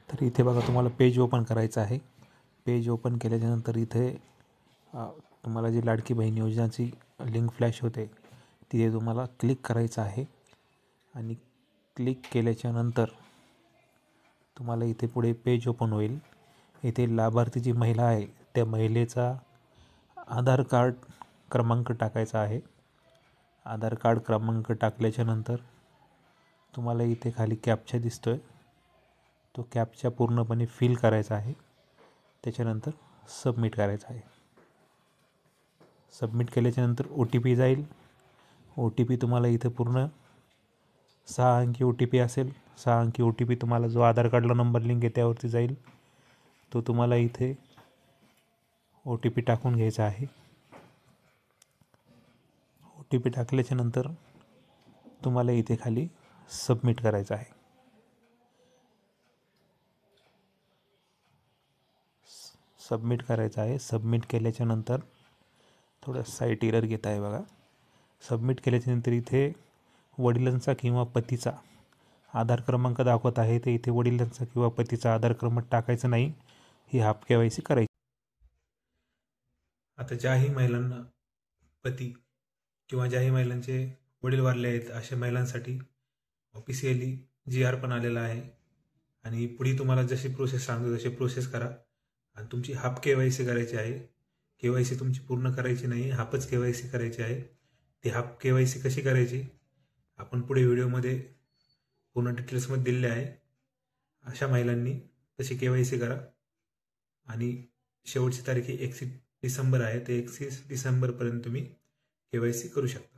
तर इथे बघा तुम्हाला पेज ओपन करायचं आहे। पेज ओपन केल्यानंतर इथे तुम्हाला जी लाडकी बहीण योजनाची लिंक फ्लॅश होते तिथे तुम्हाला क्लिक करायचं आहे आणि क्लिक केल्याच्यानंतर तुम्हाला इथे पुढे पेज ओपन होईल। इथे लाभार्थी जी महिला आहे त्या महिलेचा आधार कार्ड क्रमांक टाकायचा आहे। आधार कार्ड क्रमांक टाकल्याच्यानंतर तुम्हाला इथे खाली कॅप्चा दिसतोय, तो कॅप्चा पूर्णपणे फिल करायचा आहे। त्याच्यानंतर सबमिट करायचा आहे। सबमिट केल्याच्यानंतर OTP जाईल। OTP तुम्हाला इथे पूर्ण 6 अंकी OTP असेल। 6 अंकी OTP तुम्हाला जो आधार कार्डला नंबर लिंक आहे त्यावरती जाईल, तो तुम्हाला इथे OTP टाकून घ्यायचा आहे। OTP टाकल्याच्यानंतर तुम्हाला इथे खाली सबमिट करायचं आहे। सबमिट करायचं आहे। सबमिट केल्याच्यानंतर थोडं साईट एरर घेत आहे बघा। सबमिट केल्याच्यानंतर इथे वडिलांचा किंवा पतीचा आधार क्रमांक दाखवत आहे, ते इथे वडिलांचा किंवा पतीचा आधार क्रमांक टाकायचा नाही, ही हाफ KYC करायची। आता ज्याही महिलांना पती किंवा ज्याही महिलांचे वडील वारले आहेत अशा महिलांसाठी ऑफिशियली GR पण आलेला आहे आणि पुढे तुम्हाला जशी प्रोसेस सांगतो तशी प्रोसेस करा आणि तुमची हाफ KYC करायची आहे। KYC तुमची पूर्ण करायची नाही, हाफच KYC करायची आहे। ती हाफ KYC कशी करायची आपण पुढे व्हिडिओमध्ये पूर्ण डिटेल्समध्ये दिलेले आहे। अशा महिलांनी तशी KYC करा आणि शेवटची तारीख 31 डिसेंबर आहे, ते 31 डिसेंबरपर्यंत तुम्ही KYC करू शकता।